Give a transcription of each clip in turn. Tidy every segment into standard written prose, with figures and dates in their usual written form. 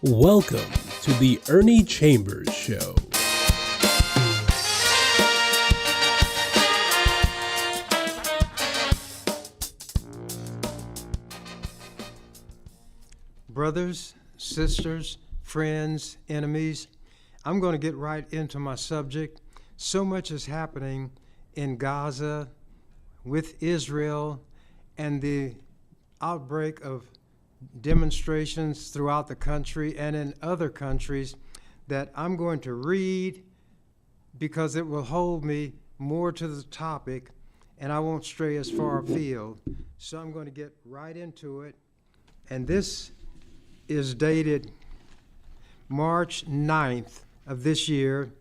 Welcome to the Ernie Chambers Show. Brothers, sisters, friends, enemies, I'm going to get right into my subject. So much is happening in Gaza with Israel and the outbreak of demonstrations throughout the country and in other countries that I'm going to read because it will hold me more to the topic and I won't stray as far afield. So I'm going to get right into it. And this is dated March 9th of this year.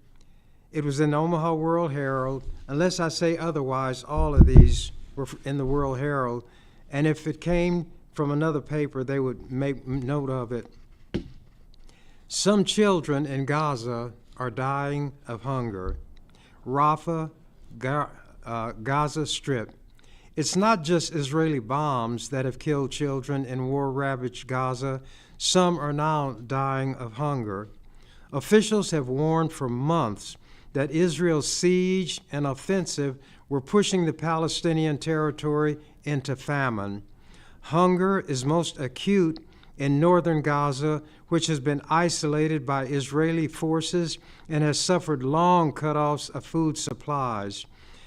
It was in the Omaha World Herald. Unless I say otherwise, all of these were in the World Herald. And if it came from another paper, they would make note of it. Some children in Gaza are dying of hunger. Rafah, Gaza Strip. It's not just Israeli bombs that have killed children in war-ravaged Gaza. Some are now dying of hunger. Officials have warned for months that Israel's siege and offensive were pushing the Palestinian territory into famine. Hunger is most acute in northern Gaza, which has been isolated by Israeli forces and has suffered long cutoffs of food supplies.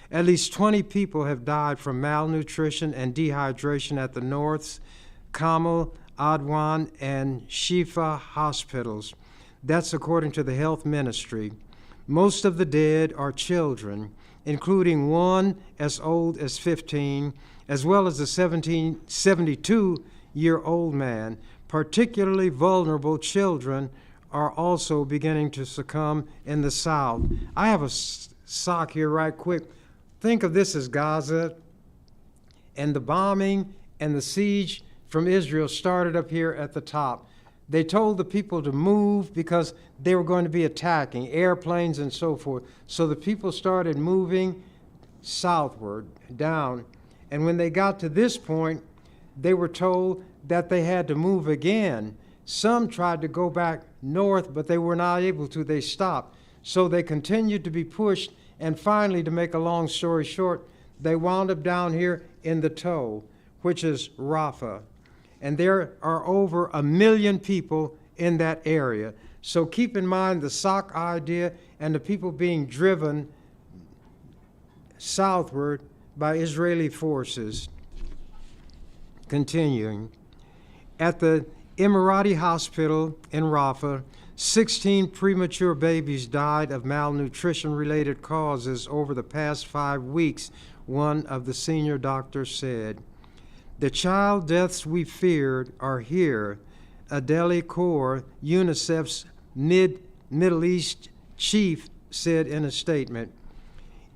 At least 20 people have died from malnutrition and dehydration at the North's Kamal, Adwan, and Shifa hospitals. That's according to the health ministry. Most of the dead are children, including one as old as 15, as well as a 72-year-old man. Particularly vulnerable children are also beginning to succumb in the south. I have a sock here right quick. Think of this as Gaza, and the bombing and the siege from Israel started up here at the top. They told the people to move because they were going to be attacking, airplanes and so forth. So the people started moving southward, down. And when they got to this point, they were told that they had to move again. Some tried to go back north, but they were not able to. They stopped. So they continued to be pushed. And finally, to make a long story short, they wound up down here in the toe, which is Rafah. And there are over 1 million people in that area. So keep in mind the sock idea and the people being driven southward by Israeli forces. Continuing. At the Emirati hospital in Rafah, 16 premature babies died of malnutrition-related causes over the past 5 weeks, one of the senior doctors said. The child deaths we feared are here, Adeli Kaur, UNICEF's Middle East chief, said in a statement.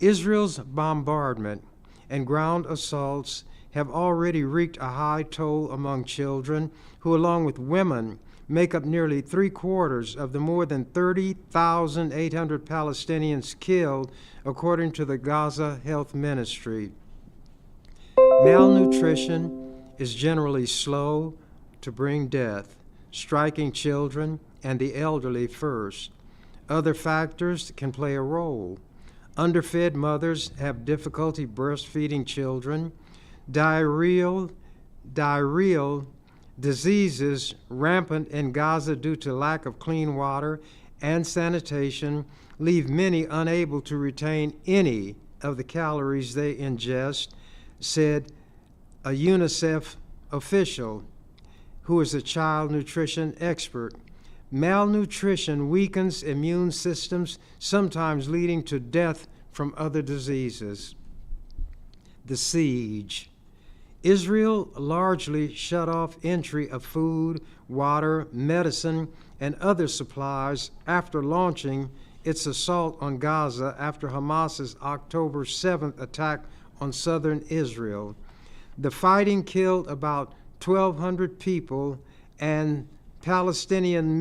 Israel's bombardment and ground assaults have already wreaked a high toll among children, who, along with women, make up nearly 3/4 of the more than 30,800 Palestinians killed, according to the Gaza Health Ministry. Malnutrition is generally slow to bring death, striking children and the elderly first. Other factors can play a role. Underfed mothers have difficulty breastfeeding children. Diarrheal diseases rampant in Gaza due to lack of clean water and sanitation leave many unable to retain any of the calories they ingest, said a UNICEF official who is a child nutrition expert. Malnutrition weakens immune systems, sometimes leading to death from other diseases. The siege. Israel largely shut off entry of food, water, medicine, and other supplies after launching its assault on Gaza after Hamas's October 7th attack on southern Israel. The fighting killed about 1,200 people, and Palestinian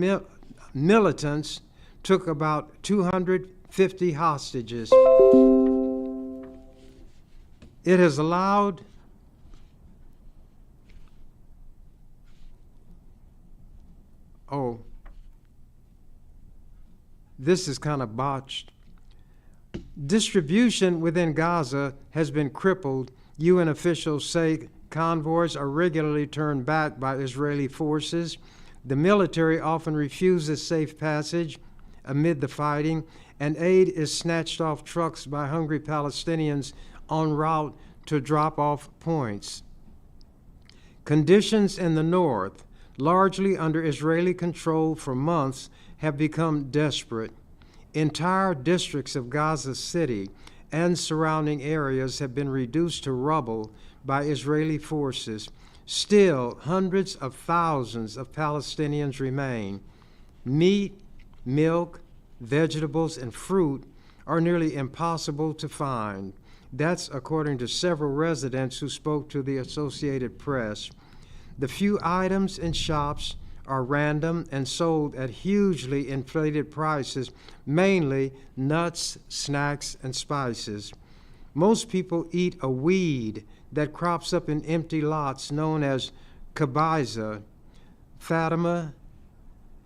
militants took about 250 hostages. It has allowed this is kind of botched. Distribution within Gaza has been crippled. UN officials say convoys are regularly turned back by Israeli forces. The military often refuses safe passage amid the fighting, and aid is snatched off trucks by hungry Palestinians en route to drop-off points. Conditions in the north, largely under Israeli control for months, have become desperate. Entire districts of Gaza City and surrounding areas have been reduced to rubble by Israeli forces. Still, hundreds of thousands of Palestinians remain. Meat, milk, vegetables, and fruit are nearly impossible to find. That's according to several residents who spoke to the Associated Press. The few items in shops are random and sold at hugely inflated prices, mainly nuts, snacks, and spices. Most people eat a weed that crops up in empty lots known as kabiza. Fatima,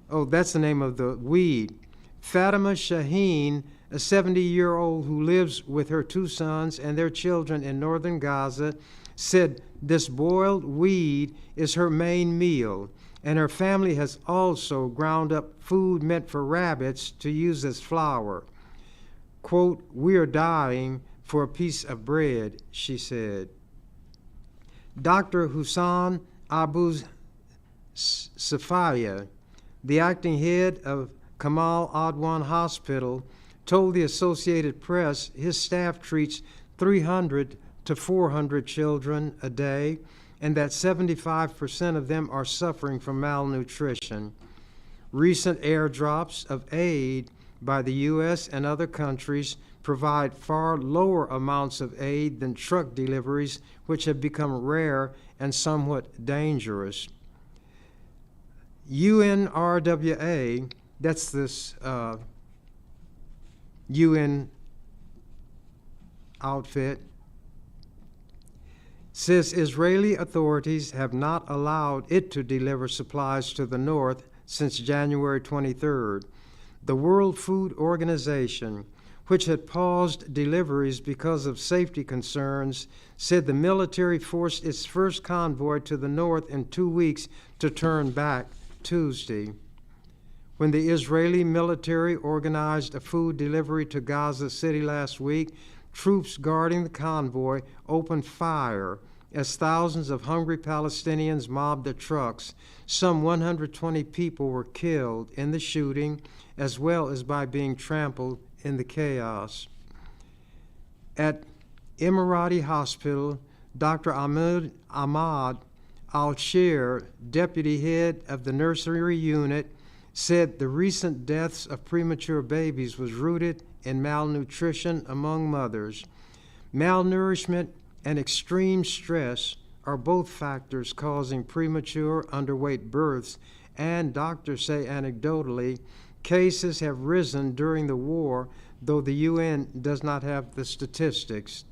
that's the name of the weed. Fatima Shaheen, a 70-year-old who lives with her 2 sons and their children in northern Gaza, said this boiled weed is her main meal, and her family has also ground up food meant for rabbits to use as flour. Quote, "We are dying for a piece of bread," she said. Dr. Hussan Abu Safaya, the acting head of Kamal Adwan Hospital, told the Associated Press his staff treats 300 to 400 children a day, and that 75% of them are suffering from malnutrition. Recent airdrops of aid by the U.S. and other countries provide far lower amounts of aid than truck deliveries, which have become rare and somewhat dangerous. UNRWA, that's this UN outfit, says Israeli authorities have not allowed it to deliver supplies to the north since January 23rd. The World Food Organization, which had paused deliveries because of safety concerns, said the military forced its first convoy to the north in 2 weeks to turn back Tuesday. When the Israeli military organized a food delivery to Gaza City last week, troops guarding the convoy opened fire as thousands of hungry Palestinians mobbed the trucks. Some 120 people were killed in the shooting, as well as by being trampled in the chaos. At Emirati Hospital, Dr. Ahmad Al-Shir, deputy head of the nursery unit, said the recent deaths of premature babies was rooted in malnutrition among mothers. Malnourishment and extreme stress are both factors causing premature underweight births, and doctors say anecdotally cases have risen during the war, though the UN does not have the statistics.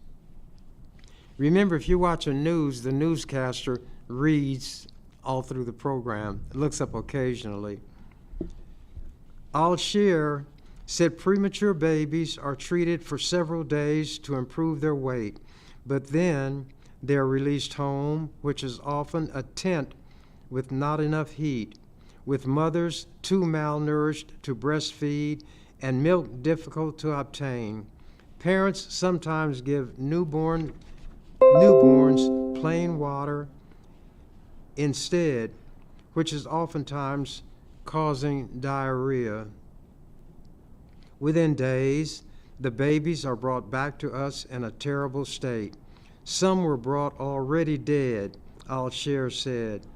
Remember, if you watch the news, the newscaster reads all through the program, looks up occasionally. Al-Shir said premature babies are treated for several days to improve their weight, but then they're released home, which is often a tent with not enough heat, with mothers too malnourished to breastfeed and milk difficult to obtain. Parents sometimes give newborns plain water instead, which is oftentimes causing diarrhea. Within days, the babies are brought back to us in a terrible state. Some were brought already dead, Al-Shir said.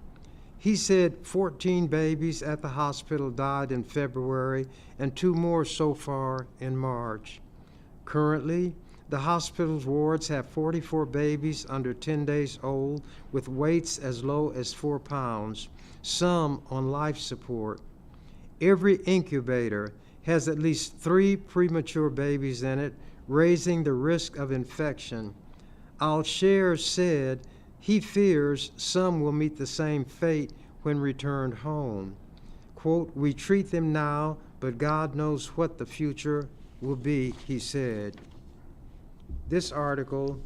He said 14 babies at the hospital died in February and 2 more so far in March. Currently, the hospital's wards have 44 babies under 10 days old with weights as low as 4 pounds, some on life support. Every incubator has at least 3 premature babies in it, raising the risk of infection. Al-Shir said he fears some will meet the same fate when returned home. Quote, "We treat them now but God knows what the future will be, he said. This article,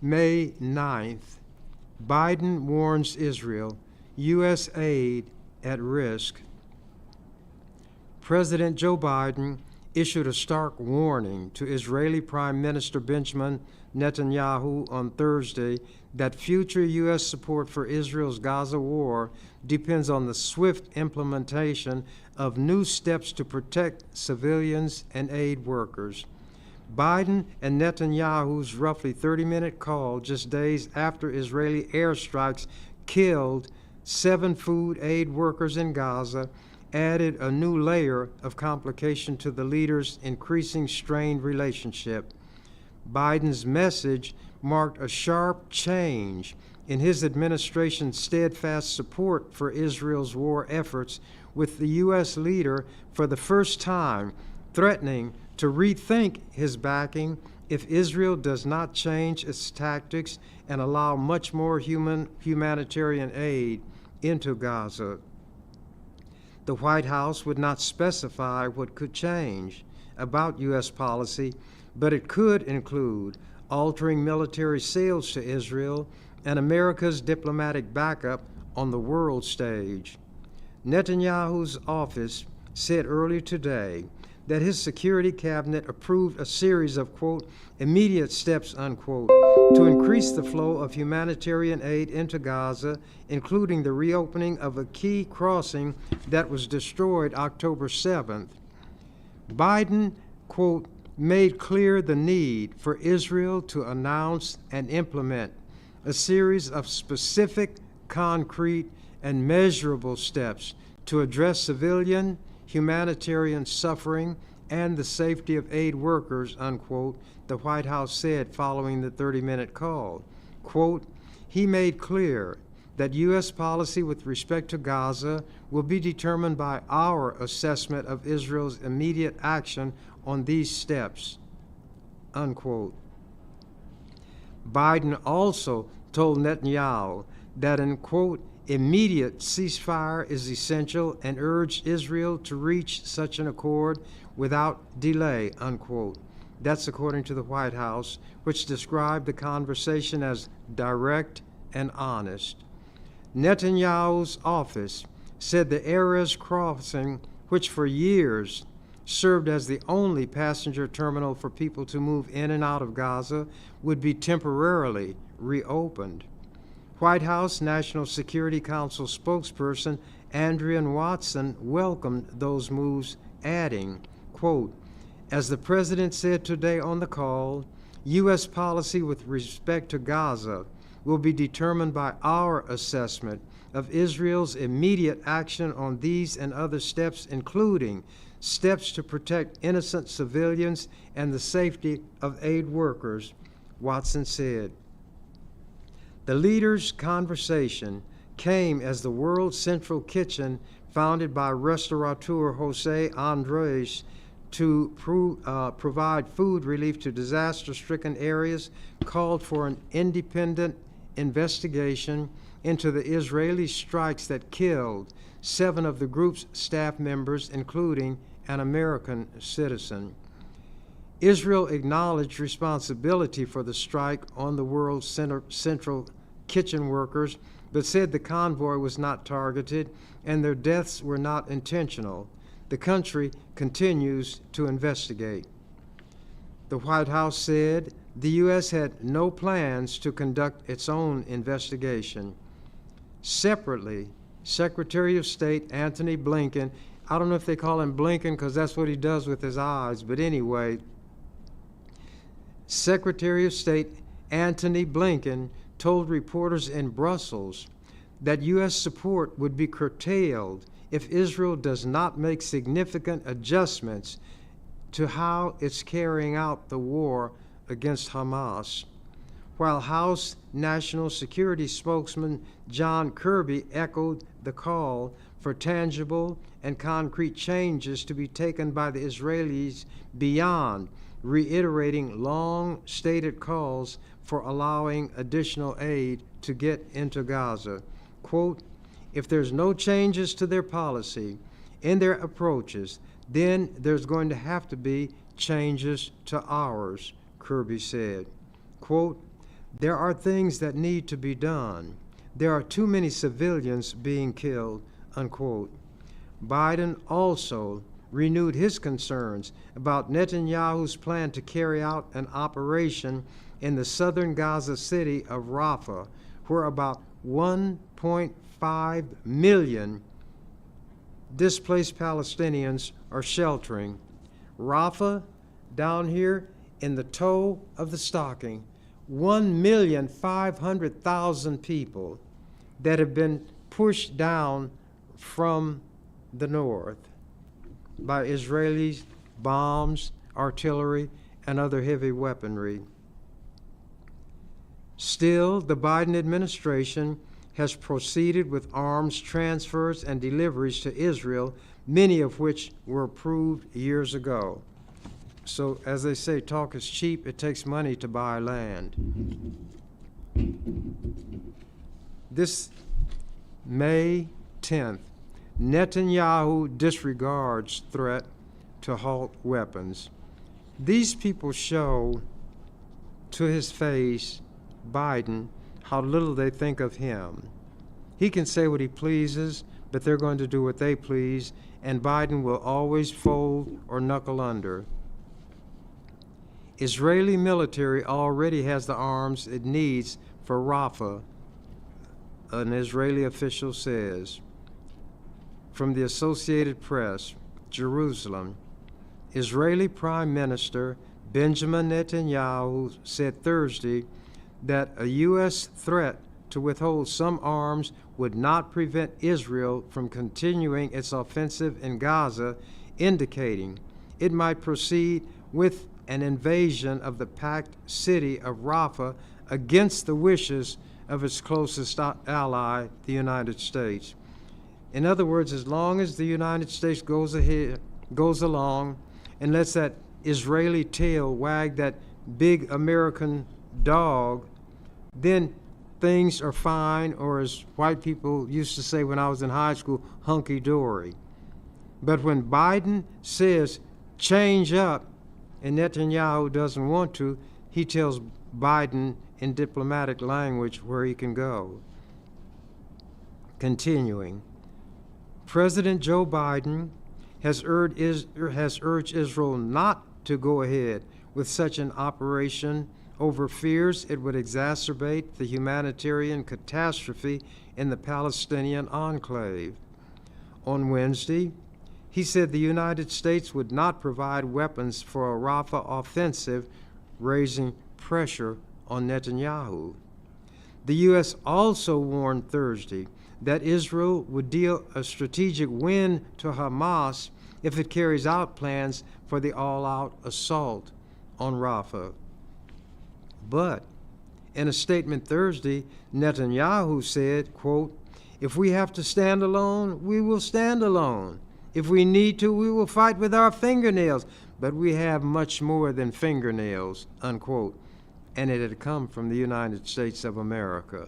May 9th, Biden warns Israel, U.S. aid at risk. President Joe Biden issued a stark warning to Israeli Prime Minister Benjamin Netanyahu on Thursday that future U.S. support for Israel's Gaza war depends on the swift implementation of new steps to protect civilians and aid workers. Biden and Netanyahu's roughly 30-minute call just days after Israeli airstrikes killed 7 food aid workers in Gaza added a new layer of complication to the leaders' increasing strained relationship. Biden's message marked a sharp change in his administration's steadfast support for Israel's war efforts, with the U.S. leader for the first time threatening to rethink his backing if Israel does not change its tactics and allow much more humanitarian aid into Gaza. The White House would not specify what could change about U.S. policy, but it could include altering military sales to Israel and America's diplomatic backup on the world stage. Netanyahu's office said earlier today that his security cabinet approved a series of, quote, immediate steps, unquote, to increase the flow of humanitarian aid into Gaza, including the reopening of a key crossing that was destroyed October 7th. Biden, quote, made clear the need for Israel to announce and implement a series of specific, concrete, and measurable steps to address civilian, humanitarian suffering, and the safety of aid workers, unquote, the White House said following the 30-minute call. Quote, he made clear that U.S. policy with respect to Gaza will be determined by our assessment of Israel's immediate action on these steps, unquote. Biden also told Netanyahu that an, quote, immediate ceasefire is essential and urged Israel to reach such an accord without delay, unquote. That's according to the White House, which described the conversation as direct and honest. Netanyahu's office said the Erez crossing, which for years served as the only passenger terminal for people to move in and out of Gaza, would be temporarily reopened. White House National Security Council spokesperson Andrea Watson welcomed those moves, adding, quote, as the president said today on the call, U.S. policy with respect to Gaza will be determined by our assessment of Israel's immediate action on these and other steps, including steps to protect innocent civilians and the safety of aid workers, Watson said. The leaders' conversation came as the World Central Kitchen, founded by restaurateur Jose Andres to provide food relief to disaster-stricken areas, called for an independent investigation into the Israeli strikes that killed 7 of the group's staff members, including an American citizen. Israel acknowledged responsibility for the strike on the World Central Kitchen workers, but said the convoy was not targeted and their deaths were not intentional. The country continues to investigate. The White House said the U.S. had no plans to conduct its own investigation. Separately, Secretary of State Antony Blinken, I don't know if they call him Blinken because that's what he does with his eyes, but anyway, Secretary of State Antony Blinken told reporters in Brussels that U.S. support would be curtailed if Israel does not make significant adjustments to how it's carrying out the war against Hamas. While House National Security spokesman John Kirby echoed the call for tangible and concrete changes to be taken by the Israelis beyond reiterating long-stated calls for allowing additional aid to get into Gaza. Quote, if there's no changes to their policy, in their approaches, then there's going to have to be changes to ours, Kirby said. Quote, there are things that need to be done. There are too many civilians being killed, unquote. Biden also renewed his concerns about Netanyahu's plan to carry out an operation in the southern Gaza city of Rafah, where about 1.5 million displaced Palestinians are sheltering. Rafah, down here in the toe of the stocking, 1,500,000 people that have been pushed down from the north by Israeli bombs, artillery, and other heavy weaponry. Still, the Biden administration has proceeded with arms transfers and deliveries to Israel, many of which were approved years ago. So, as they say, talk is cheap. It takes money to buy land. This May 10th, Netanyahu disregards threat to halt weapons. These people show to his face, Biden, how little they think of him. He can say what he pleases, but they're going to do what they please, and Biden will always fold or knuckle under. Israeli military already has the arms it needs for Rafah, an Israeli official says. From the Associated Press, Jerusalem, Israeli Prime Minister Benjamin Netanyahu said Thursday that a U.S. threat to withhold some arms would not prevent Israel from continuing its offensive in Gaza, indicating it might proceed with an invasion of the packed city of Rafah against the wishes of its closest ally, the United States. In other words, as long as the United States goes along and lets that Israeli tail wag that big American dog, then things are fine, or as white people used to say when I was in high school, hunky-dory. But when Biden says change up and Netanyahu doesn't want to, he tells Biden in diplomatic language where he can go. Continuing, President Joe Biden has urged Israel not to go ahead with such an operation over fears it would exacerbate the humanitarian catastrophe in the Palestinian enclave. On Wednesday, he said the United States would not provide weapons for a Rafah offensive, raising pressure on Netanyahu. The U.S. also warned Thursday that Israel would deal a strategic win to Hamas if it carries out plans for the all-out assault on Rafah. But in a statement Thursday, Netanyahu said, quote, if we have to stand alone, we will stand alone. If we need to, we will fight with our fingernails. But we have much more than fingernails, unquote. And it had come from the United States of America.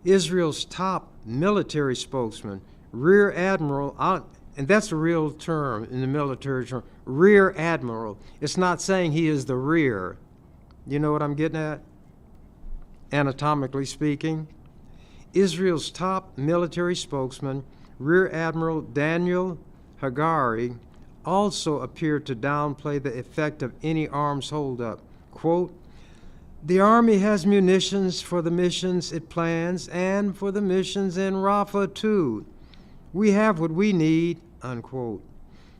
Israel's top military spokesman, Rear Admiral, and that's a real term in the military term, Rear Admiral. It's not saying he is the rear. You know what I'm getting at? Anatomically speaking. Israel's top military spokesman, Rear Admiral Daniel Hagari, also appeared to downplay the effect of any arms holdup. Quote, the Army has munitions for the missions it plans and for the missions in Rafah too. We have what we need, unquote,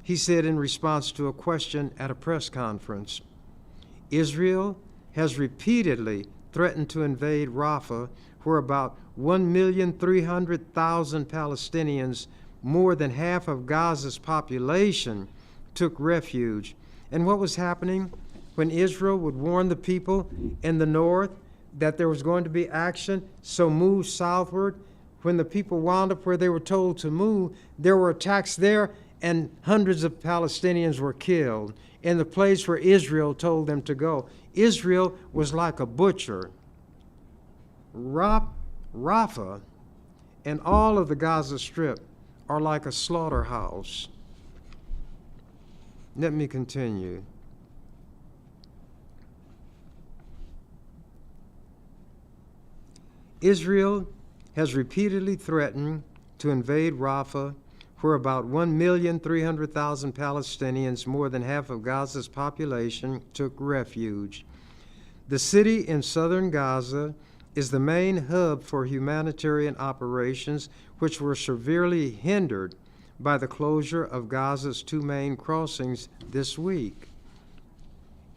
he said in response to a question at a press conference. Israel has repeatedly threatened to invade Rafah, where about 1,300,000 Palestinians, more than half of Gaza's population, took refuge. And what was happening when Israel would warn the people in the north that there was going to be action, so move southward? When the people wound up where they were told to move, there were attacks there, and hundreds of Palestinians were killed in the place where Israel told them to go. Israel was like a butcher. Rafah and all of the Gaza Strip are like a slaughterhouse. Let me continue. Israel has repeatedly threatened to invade Rafah, where about 1,300,000 Palestinians, more than half of Gaza's population, took refuge. The city in southern Gaza is the main hub for humanitarian operations, which were severely hindered by the closure of Gaza's two main crossings this week.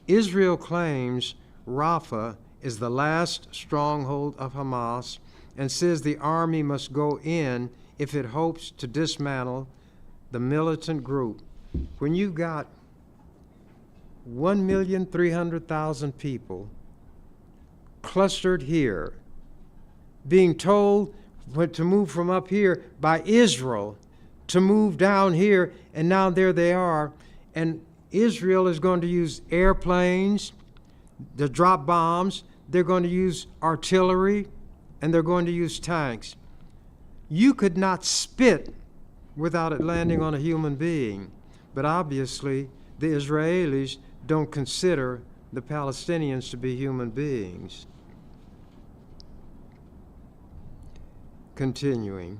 Israel claims Rafah is the last stronghold of Hamas and says the army must go in if it hopes to dismantle the militant group. When you've got 1,300,000 people clustered here, being told to move from up here by Israel to move down here, and now there they are, and Israel is going to use airplanes to drop bombs, they're going to use artillery, and they're going to use tanks. You could not spit without it landing on a human being. But obviously, the Israelis don't consider the Palestinians to be human beings. Continuing.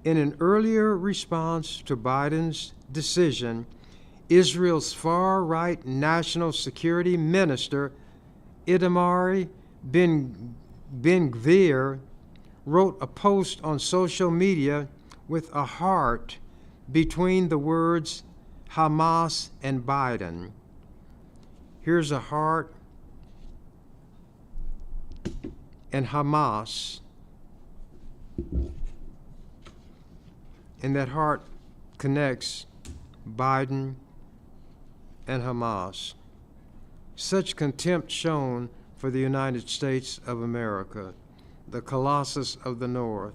In an earlier response to Biden's decision, Israel's far-right national security minister, Itamar Ben-Gvir, wrote a post on social media with a heart between the words Hamas and Biden. Here's a heart and Hamas, and that heart connects Biden and Hamas. Such contempt shown for the United States of America, the Colossus of the North.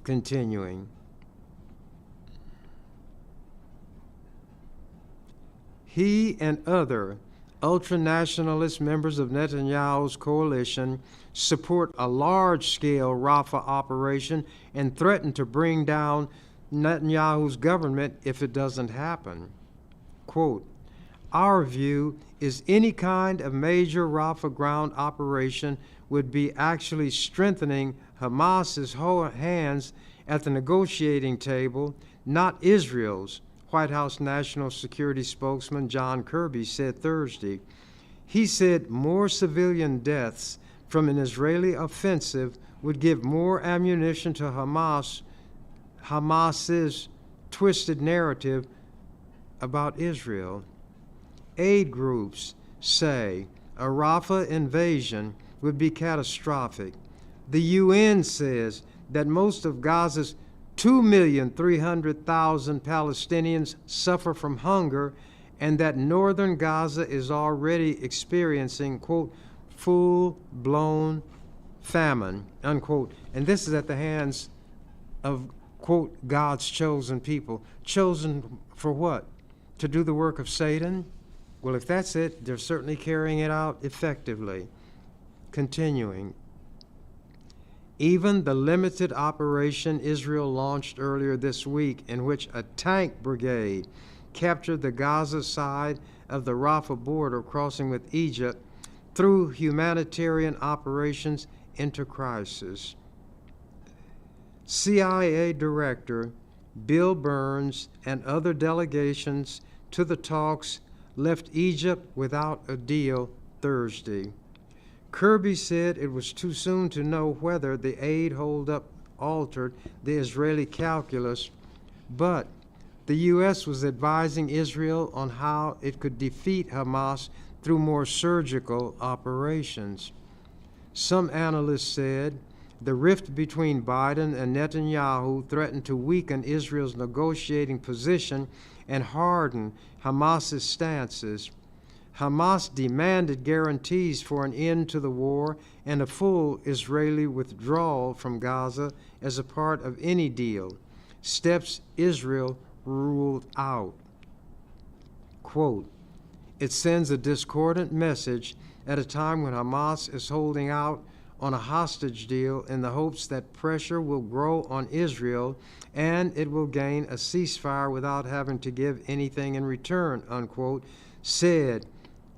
Continuing. He and other ultranationalist members of Netanyahu's coalition support a large-scale Rafah operation and threaten to bring down Netanyahu's government if it doesn't happen. Quote, "Our view is any kind of major Rafah ground operation would be actually strengthening Hamas's hands at the negotiating table, not Israel's," White House National Security spokesman John Kirby said Thursday. He said more civilian deaths from an Israeli offensive would give more ammunition to Hamas's twisted narrative about Israel. Aid groups say a Rafah invasion would be catastrophic. The UN says that most of Gaza's 2,300,000 Palestinians suffer from hunger, and that northern Gaza is already experiencing, quote, full-blown famine, unquote. And this is at the hands of, quote, God's chosen people. Chosen for what? To do the work of Satan? Well, if that's it, they're certainly carrying it out effectively. Continuing. Even the limited operation Israel launched earlier this week, in which a tank brigade captured the Gaza side of the Rafah border crossing with Egypt, threw humanitarian operations into crisis. CIA Director Bill Burns and other delegations to the talks left Egypt without a deal Thursday. Kirby said it was too soon to know whether the aid holdup altered the Israeli calculus, but the U.S. was advising Israel on how it could defeat Hamas through more surgical operations. Some analysts said the rift between Biden and Netanyahu threatened to weaken Israel's negotiating position and harden Hamas's stances. Hamas demanded guarantees for an end to the war and a full Israeli withdrawal from Gaza as a part of any deal, steps Israel ruled out. Quote, "It sends a discordant message at a time when Hamas is holding out on a hostage deal in the hopes that pressure will grow on Israel and it will gain a ceasefire without having to give anything in return, unquote, said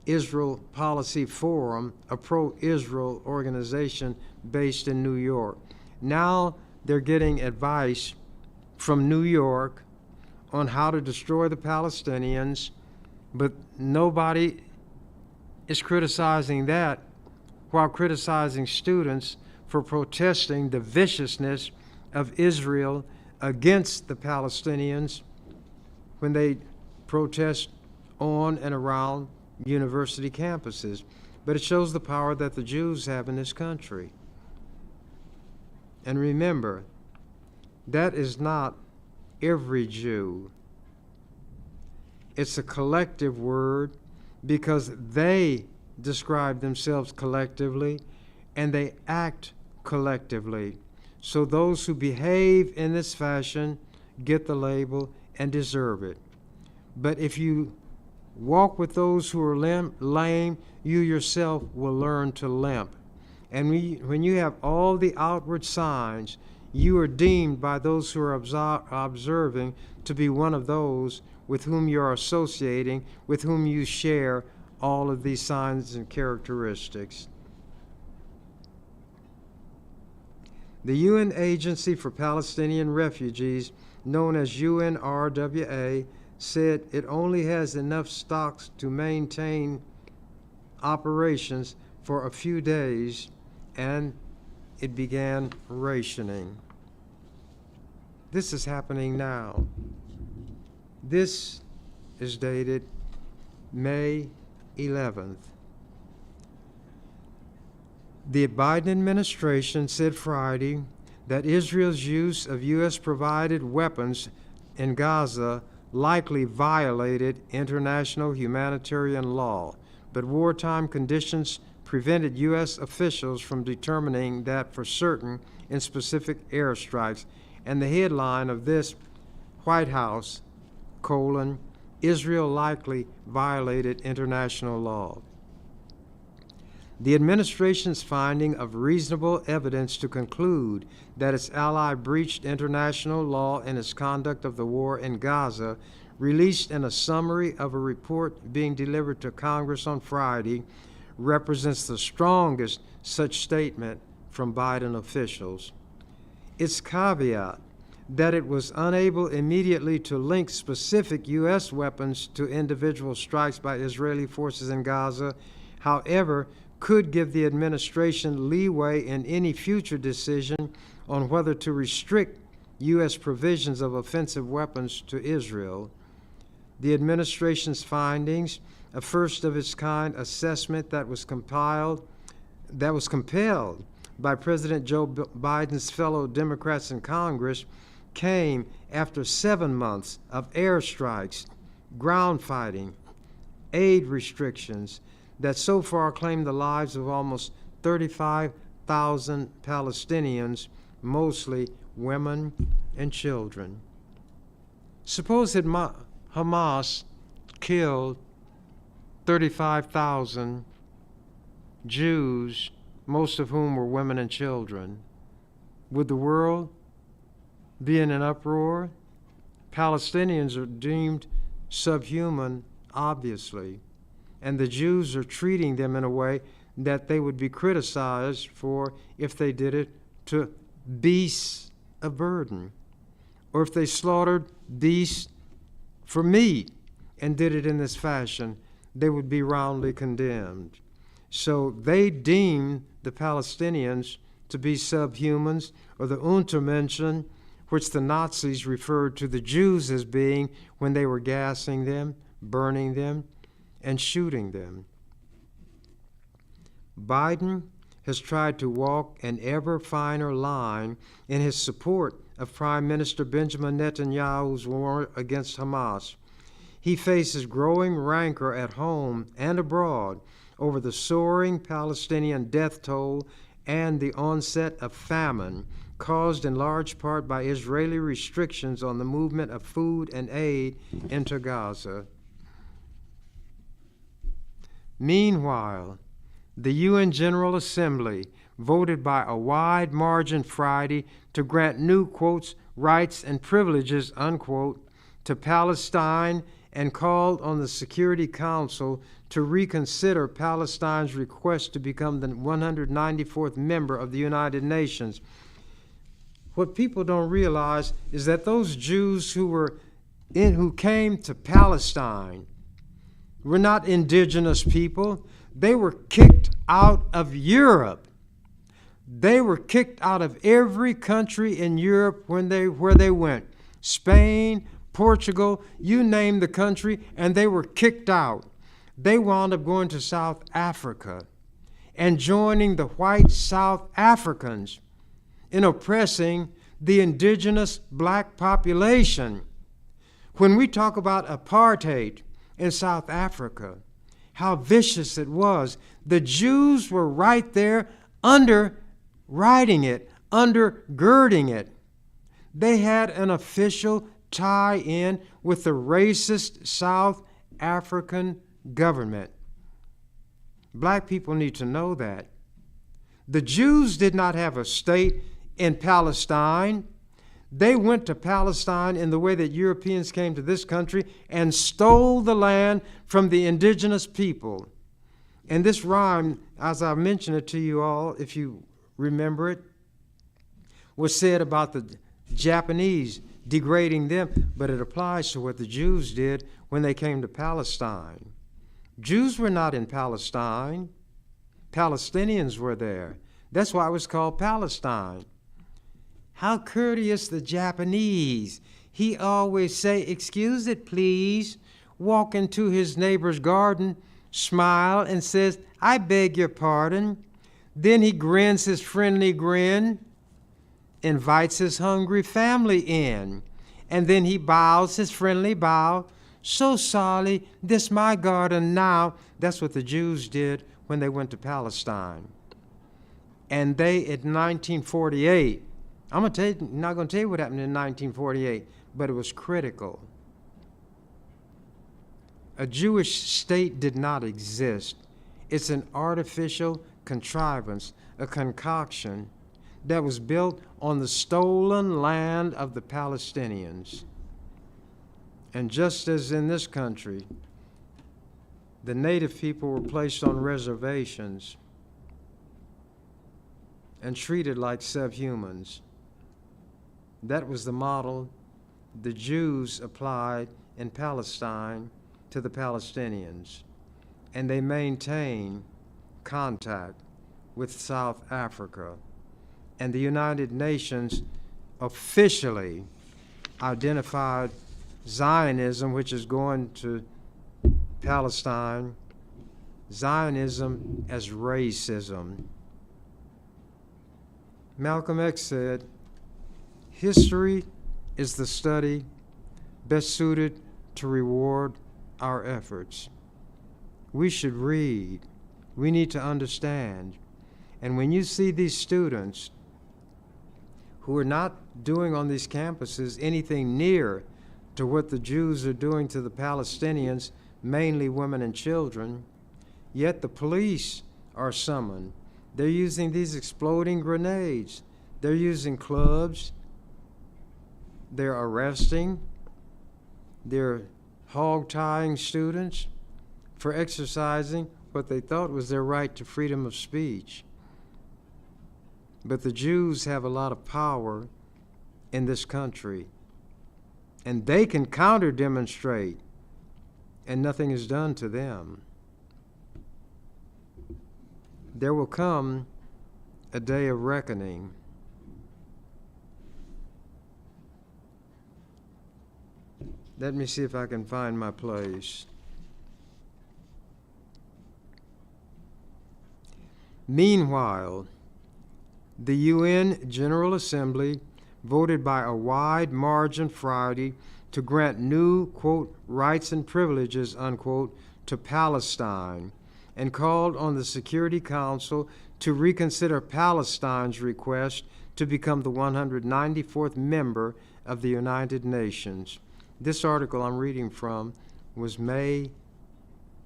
Israel Policy Forum, a pro-Israel organization based in New York. Now they're getting advice from New York on how to destroy the Palestinians, but nobody is criticizing that while criticizing students for protesting the viciousness of Israel against the Palestinians when they protest on and around university campuses. But it shows the power that the Jews have in this country. And remember, that is not every Jew. It's a collective word because they describe themselves collectively and they act collectively. So those who behave in this fashion get the label and deserve it. But if you walk with those who are lame, you yourself will learn to limp. And when you have all the outward signs, you are deemed by those who are observing to be one of those with whom you are associating, with whom you share all of these signs and characteristics. The UN Agency for Palestinian Refugees, known as UNRWA, said it only has enough stocks to maintain operations for a few days, and it began rationing. This is happening now. This is dated May 11th. The Biden administration said Friday that Israel's use of U.S.-provided weapons in Gaza likely violated international humanitarian law, but wartime conditions prevented U.S. officials from determining that for certain in specific airstrikes. And the headline of this, White House, Israel likely violated international law. The administration's finding of reasonable evidence to conclude that its ally breached international law in its conduct of the war in Gaza, released in a summary of a report being delivered to Congress on Friday, represents the strongest such statement from Biden officials. Its caveat that it was unable immediately to link specific U.S. weapons to individual strikes by Israeli forces in Gaza, however, could give the administration leeway in any future decision on whether to restrict U.S. provisions of offensive weapons to Israel. The administration's findings, a first-of-its-kind assessment that was compelled by President Joe Biden's fellow Democrats in Congress, came after 7 months of airstrikes, ground fighting, aid restrictions that so far claimed the lives of almost 35,000 Palestinians, mostly women and children. Suppose that Hamas killed 35,000 Jews, most of whom were women and children. Would the world be in an uproar? Palestinians are deemed subhuman, obviously, and the Jews are treating them in a way that they would be criticized for if they did it to beasts of burden, or if they slaughtered beasts for meat and did it in this fashion, they would be roundly condemned. So they deem the Palestinians to be subhumans, or the Untermenschen, which the Nazis referred to the Jews as being when they were gassing them, burning them, and shooting them. Biden has tried to walk an ever finer line in his support of Prime Minister Benjamin Netanyahu's war against Hamas. He faces growing rancor at home and abroad over the soaring Palestinian death toll and the onset of famine, caused in large part by Israeli restrictions on the movement of food and aid into Gaza. Meanwhile, the UN General Assembly voted by a wide margin Friday to grant new, quotes, rights and privileges, unquote, to Palestine, and called on the Security Council to reconsider Palestine's request to become the 194th member of the United Nations. What people don't realize is that those Jews who came to Palestine were not indigenous people. They were kicked out of Europe. They were kicked out of every country in Europe where they went. Spain, Portugal, you name the country, and they were kicked out. They wound up going to South Africa and joining the white South Africans in oppressing the indigenous black population. When we talk about apartheid in South Africa, how vicious it was, the Jews were right there underwriting it, undergirding it. They had an official tie-in with the racist South African government. Black people need to know that. The Jews did not have a state in Palestine. They went to Palestine in the way that Europeans came to this country and stole the land from the indigenous people. And this rhyme, as I mentioned it to you all, if you remember it, was said about the Japanese degrading them, but it applies to what the Jews did when they came to Palestine. Jews were not in Palestine. Palestinians were there. That's why it was called Palestine. How courteous the Japanese. He always say, "Excuse it, please." Walk into his neighbor's garden, smile, and says, "I beg your pardon." Then he grins his friendly grin, invites his hungry family in, and then he bows his friendly bow. "So sorry, this my garden now." That's what the Jews did when they went to Palestine. And they, in 1948, I'm not going to tell you what happened in 1948, but it was critical. A Jewish state did not exist. It's an artificial contrivance, a concoction that was built on the stolen land of the Palestinians. And just as in this country, the native people were placed on reservations and treated like subhumans. That was the model the Jews applied in Palestine to the Palestinians. And they maintained contact with South Africa. And the United Nations officially identified Zionism, which is going to Palestine, Zionism as racism. Malcolm X said, "History is the study best suited to reward our efforts." We should read. We need to understand. And when you see these students who are not doing on these campuses anything near to what the Jews are doing to the Palestinians, mainly women and children, yet the police are summoned. They're using these exploding grenades. They're using clubs. They're arresting. They're hog-tying students for exercising what they thought was their right to freedom of speech. But the Jews have a lot of power in this country, and they can counter-demonstrate, and nothing is done to them. There will come a day of reckoning. Let me see if I can find my place. Meanwhile, the UN General Assembly voted by a wide margin Friday to grant new, quote, rights and privileges, unquote, to Palestine, and called on the Security Council to reconsider Palestine's request to become the 194th member of the United Nations. This article I'm reading from was May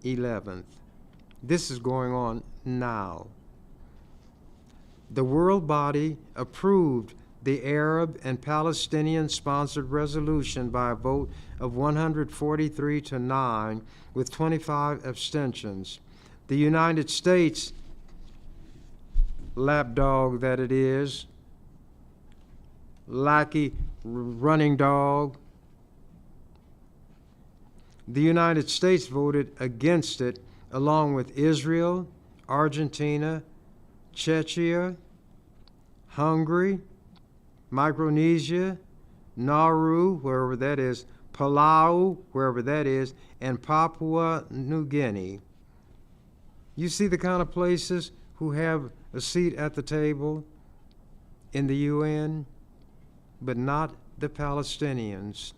11th. This is going on now. The world body approved the Arab and Palestinian-sponsored resolution by a vote of 143 to 9 with 25 abstentions. The United States, lapdog that it is, lackey running dog, the United States voted against it along with Israel, Argentina, Czechia, Hungary, Micronesia, Nauru, wherever that is, Palau, wherever that is, and Papua New Guinea. You see the kind of places who have a seat at the table in the UN, but not the Palestinians.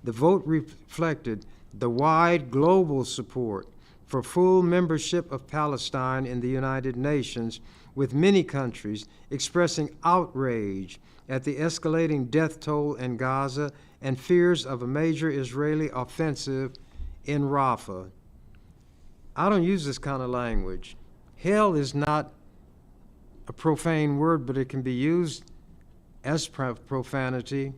The vote reflected the wide global support for full membership of Palestine in the United Nations, with many countries expressing outrage at the escalating death toll in Gaza and fears of a major Israeli offensive in Rafah. I don't use this kind of language. Hell is not a profane word, but it can be used as profanity.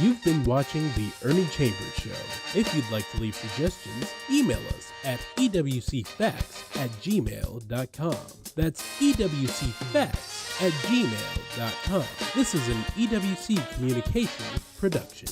You've been watching The Ernie Chambers Show. If you'd like to leave suggestions, email us at ewcfacts@gmail.com. That's ewcfacts@gmail.com. This is an EWC Communications production.